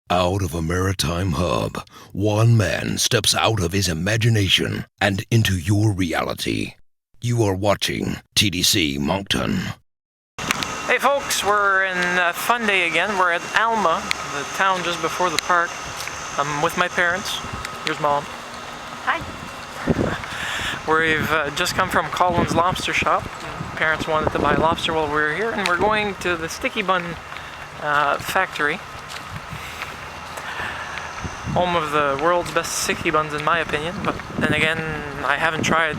Out of a maritime hub, one man steps out of his imagination and into your reality. You are watching TDC Moncton. Hey folks, we're in Funday again. We're at Alma, the town just before the park. I'm with my parents. Here's Mom. Hi. We've just come from Colin's Lobster Shop. Parents wanted to buy lobster while we were here, and we're going to the Sticky Bun factory. Home of the world's best sticky buns in my opinion, but then again, I haven't tried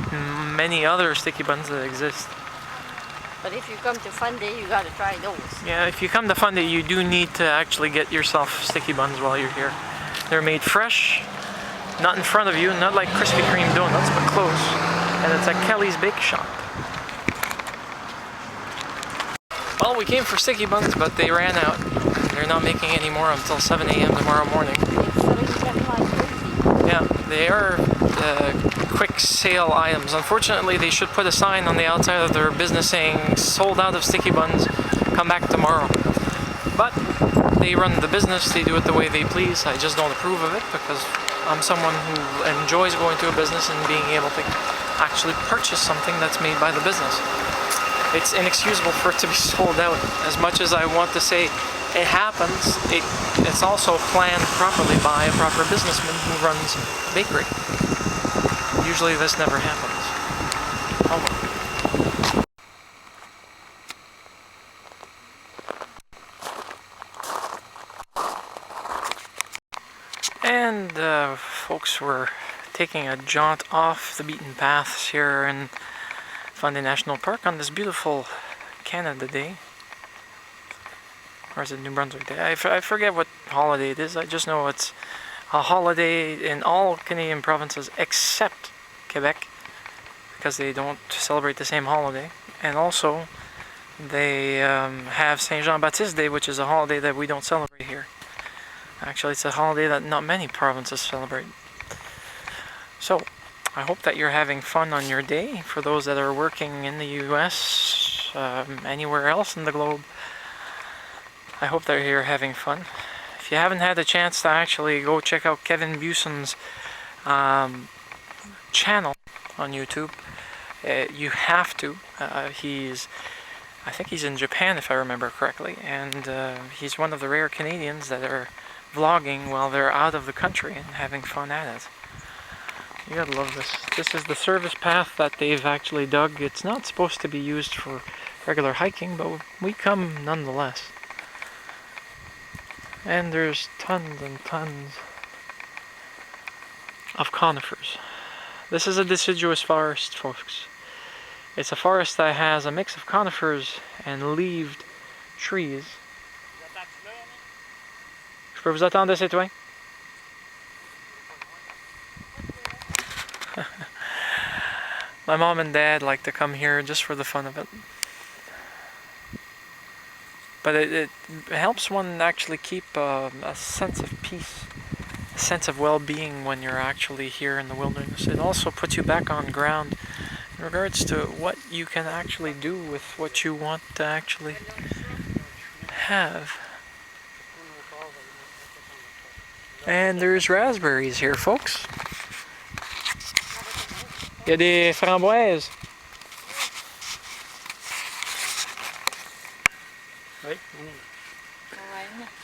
many other sticky buns that exist. But if you come to Funday, you gotta try those. Yeah, if you come to Funday, you do need to actually get yourself sticky buns while you're here. They're made fresh, not in front of you, not like Krispy Kreme donuts, but close. And it's at Kelly's Bake Shop. Well, we came for sticky buns, but they ran out. They're not making any more until 7 a.m. tomorrow morning. Yeah, they are quick sale items. Unfortunately, they should put a sign on the outside of their business saying, sold out of sticky buns, come back tomorrow. But they run the business, they do it the way they please. I just don't approve of it because I'm someone who enjoys going to a business and being able to actually purchase something that's made by the business. It's inexcusable for it to be sold out. As much as I want to say it happens, it's also planned properly by a proper businessman who runs a bakery. Usually this never happens. Oh well. And folks, we're taking a jaunt off the beaten paths here in Funday National Park on this beautiful Canada Day. Or is it New Brunswick Day? I forget what holiday it is. I just know it's a holiday in all Canadian provinces except Quebec, because they don't celebrate the same holiday. And also, they have Saint Jean Baptiste Day, which is a holiday that we don't celebrate here. Actually, it's a holiday that not many provinces celebrate. So, I hope that you're having fun on your day. For those that are working in the US, anywhere else in the globe, I hope that you're having fun. If you haven't had a chance to actually go check out Kevin Buson's channel on YouTube, you have to. I think he's in Japan if I remember correctly, and he's one of the rare Canadians that are vlogging while they're out of the country and having fun at it. You gotta love this. This is the service path that they've actually dug. It's not supposed to be used for regular hiking, but we come nonetheless. And there's tons and tons of conifers. This is a deciduous forest, folks. It's a forest that has a mix of conifers and leaved trees. Je peux vous attendre, citoyen? My mom and dad like to come here just for the fun of it. But it helps one actually keep a sense of peace, a sense of well-being when you're actually here in the wilderness. It also puts you back on ground in regards to what you can actually do with what you want to actually have. And there's raspberries here, folks. Il y a des framboises.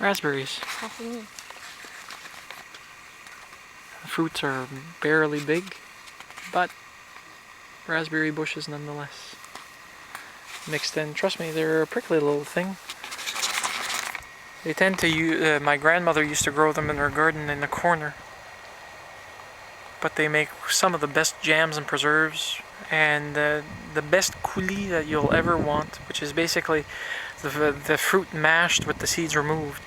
Raspberries. The fruits are barely big, but raspberry bushes nonetheless. Mixed in, trust me, they're a prickly little thing. They tend to use, my grandmother used to grow them in her garden in the corner. But they make some of the best jams and preserves, and the best coulis that you'll ever want, which is basically the fruit mashed with the seeds removed,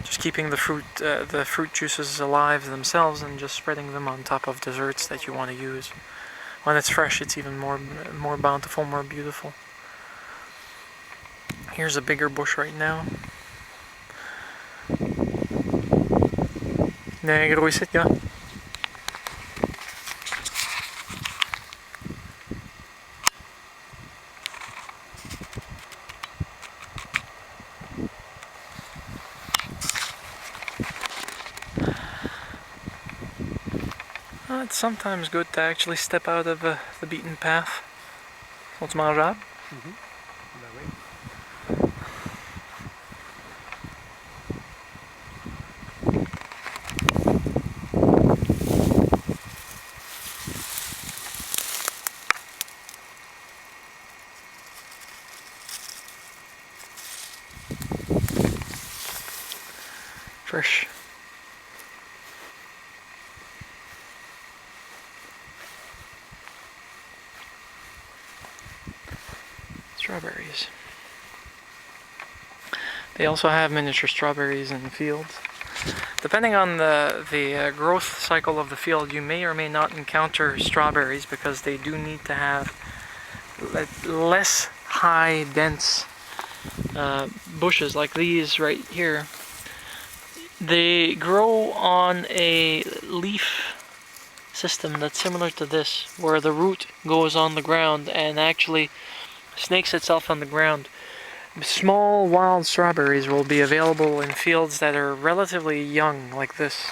just keeping the fruit juices alive themselves and just spreading them on top of desserts that you want to use. When it's fresh, it's even more bountiful, more beautiful. Here's a bigger bush right now. Gros ici, gars. it's sometimes good to actually step out of the beaten path. Sont-ils mangeables? Ben oui. Fresh. Strawberries. They also have miniature strawberries in the field. Depending on the growth cycle of the field, you may or may not encounter strawberries because they do need to have less high, dense bushes like these right here. They grow on a leaf system that's similar to this, where the root goes on the ground and actually snakes itself on the ground. Small wild strawberries will be available in fields that are relatively young, like this.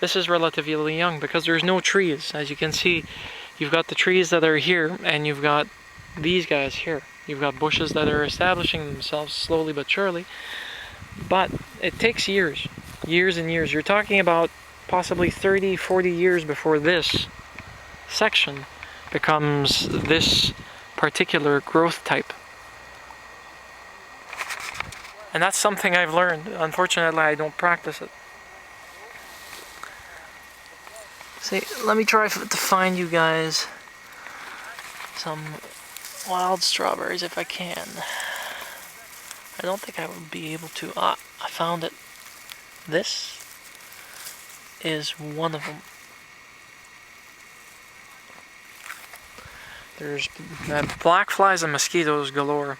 This is relatively young because there's no trees. As you can see, you've got the trees that are here, and you've got these guys here. You've got bushes that are establishing themselves slowly but surely. But it takes years. Years and years. You're talking about possibly 30, 40 years before this section becomes this particular growth type. And that's something I've learned. Unfortunately, I don't practice it. See, let me try to find you guys some wild strawberries if I can. I don't think I would be able to. Ah, I found it. This is one of them. There's black flies and mosquitoes galore.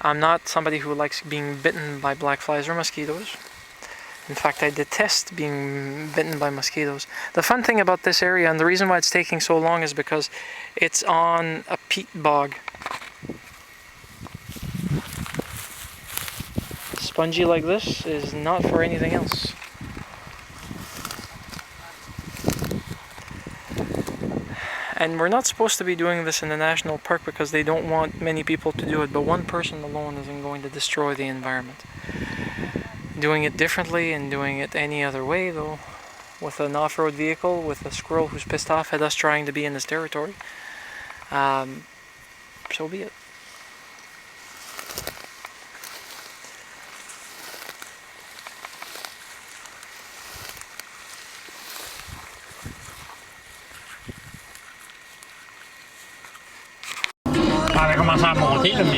I'm not somebody who likes being bitten by black flies or mosquitoes. In fact, I detest being bitten by mosquitoes. The fun thing about this area, and the reason why it's taking so long, is because it's on a peat bog. Spongy like this is not for anything else. And we're not supposed to be doing this in the national park because they don't want many people to do it, but one person alone isn't going to destroy the environment. Doing it differently and doing it any other way, though, with an off-road vehicle, with a squirrel who's pissed off at us trying to be in his territory, so be it.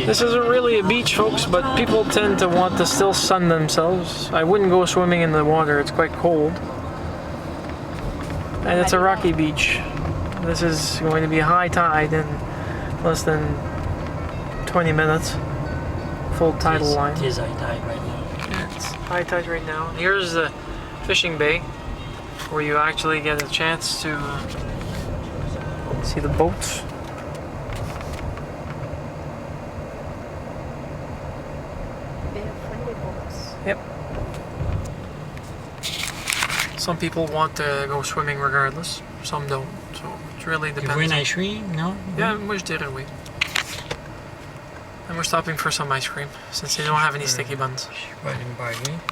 This isn't really a beach, folks, but people tend to want to still sun themselves. I wouldn't go swimming in the water, it's quite cold. And it's a rocky beach. This is going to be high tide in less than 20 minutes. Full tidal line. It is high tide right now. Yeah, it's high tide right now. Here's the fishing bay, where you actually get a chance to see the boats. Yep. Some people want to go swimming regardless, some don't, so it really depends. Tu veux une ice cream? No? Yeah, moi je dirais oui. And we're stopping for some ice cream, since they don't have any sticky buns. Je vais aller me baguer.